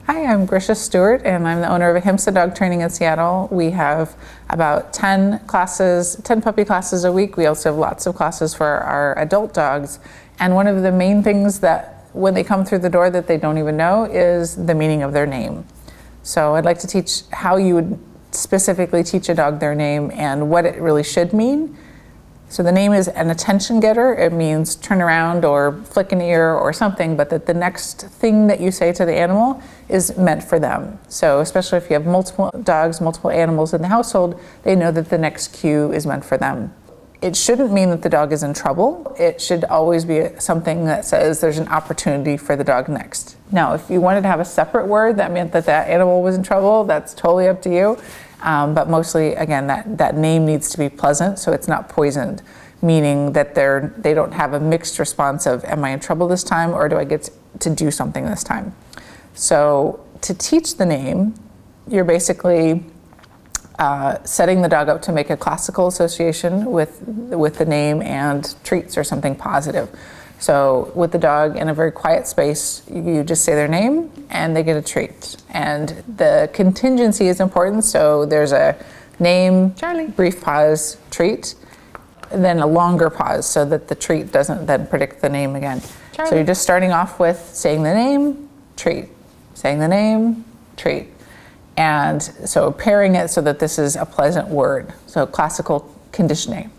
Hi, I'm Grisha Stewart, and I'm the owner of Ahimsa Dog Training in Seattle. We have about 10 puppy classes a week. We also have lots of classes for our adult dogs. And one of the main things that when they come through the door that they don't even know is the meaning of their name. So I'd like to teach how you would specifically teach a dog their name and what it really should mean. So the name is an attention getter. It means turn around or flick an ear or something, but that the next thing that you say to the animal is meant for them. So especially if you have multiple dogs, multiple animals in the household, they know that the next cue is meant for them. It shouldn't mean that the dog is in trouble. It should always be something that says there's an opportunity for the dog next. Now, if you wanted to have a separate word that meant that that animal was in trouble, that's totally up to you. But mostly, again, that name needs to be pleasant, so it's not poisoned, meaning that they don't have a mixed response of, am I in trouble this time, or do I get to do something this time? So to teach the name, you're basically setting the dog up to make a classical association with the name and treats or something positive. So with the dog in a very quiet space, you just say their name and they get a treat. And the contingency is important. So there's a name, Charlie, brief pause, treat, and then a longer pause so that the treat doesn't then predict the name again. Charlie. So you're just starting off with saying the name, treat, saying the name, treat. And so pairing it so that this is a pleasant word. So classical conditioning.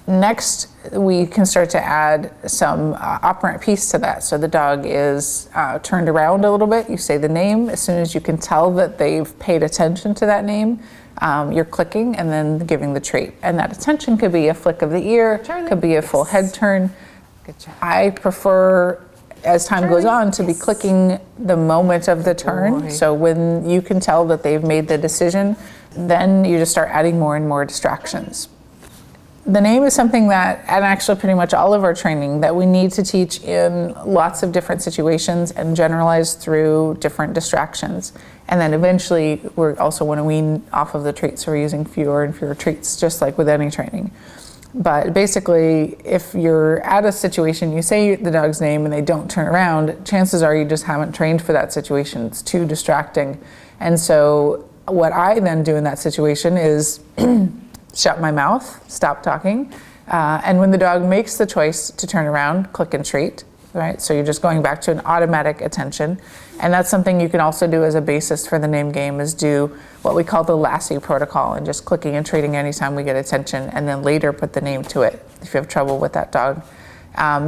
Next, we can start to add some operant piece to that. So the dog is turned around a little bit. You say the name. As soon as you can tell that they've paid attention to that name, you're clicking and then giving the treat. And that attention could be a flick of the ear, Charlie. Could be a full head turn. Good job. I prefer, as time Charlie. Goes on, to be clicking the moment of the turn. Boy. So when you can tell that they've made the decision, then you just start adding more and more distractions. The name is something that, and actually pretty much all of our training, that we need to teach in lots of different situations and generalize through different distractions. And then eventually we also want to wean off of the treats, so we're using fewer and fewer treats, just like with any training. But basically, if you're at a situation, you say the dog's name and they don't turn around, chances are you just haven't trained for that situation. It's too distracting. And so what I then do in that situation is shut my mouth, stop talking, and when the dog makes the choice to turn around, click and treat, right? So you're just going back to an automatic attention. And that's something you can also do as a basis for the name game, is do what we call the Lassie protocol, and just clicking and treating anytime we get attention, and then later put the name to it if you have trouble with that dog.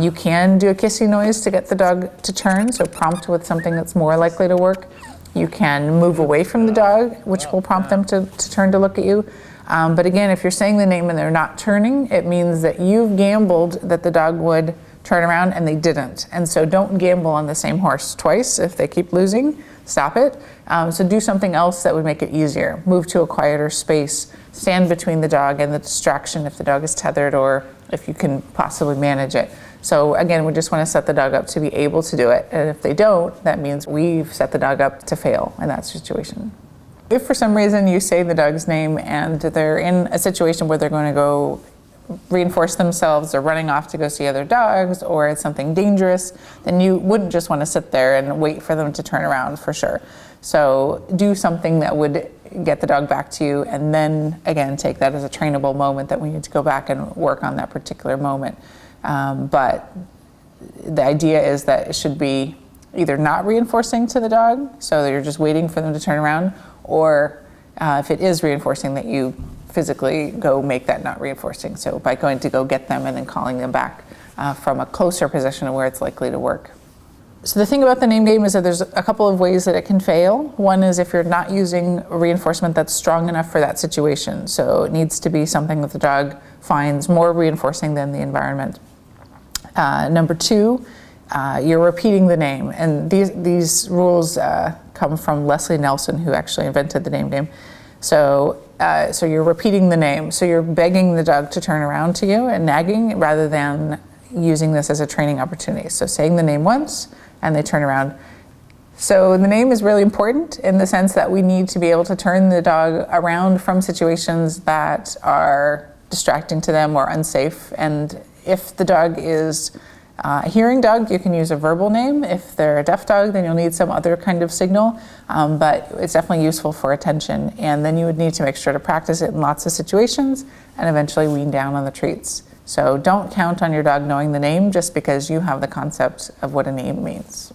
You can do a kissing noise to get the dog to turn, so prompt with something that's more likely to work. You can move away from the dog, which will prompt them to turn to look at you. But again, if you're saying the name and they're not turning, it means that you've gambled that the dog would turn around and they didn't. And so don't gamble on the same horse twice. If they keep losing, stop it. So do something else that would make it easier. Move to a quieter space. Stand between the dog and the distraction if the dog is tethered or if you can possibly manage it. So again, we just want to set the dog up to be able to do it. And if they don't, that means we've set the dog up to fail in that situation. If for some reason you say the dog's name and they're in a situation where they're going to go reinforce themselves or running off to go see other dogs, or it's something dangerous, then you wouldn't just want to sit there and wait for them to turn around, for sure. So do something that would get the dog back to you, and then again take that as a trainable moment that we need to go back and work on that particular moment. But the idea is that it should be either not reinforcing to the dog, so that you're just waiting for them to turn around, or if it is reinforcing, that you physically go make that not reinforcing. So by going to go get them and then calling them back from a closer position where it's likely to work. So the thing about the name game is that there's a couple of ways that it can fail. One is if you're not using reinforcement that's strong enough for that situation. So it needs to be something that the dog finds more reinforcing than the environment. Number two, you're repeating the name. And these rules come from Leslie Nelson, who actually invented the name game. So you're repeating the name. So you're begging the dog to turn around to you and nagging, rather than using this as a training opportunity. So saying the name once and they turn around. So the name is really important in the sense that we need to be able to turn the dog around from situations that are distracting to them or unsafe. And if the dog is A hearing dog, you can use a verbal name. If they're a deaf dog, then you'll need some other kind of signal, but it's definitely useful for attention. And then you would need to make sure to practice it in lots of situations and eventually wean down on the treats. So don't count on your dog knowing the name just because you have the concept of what a name means.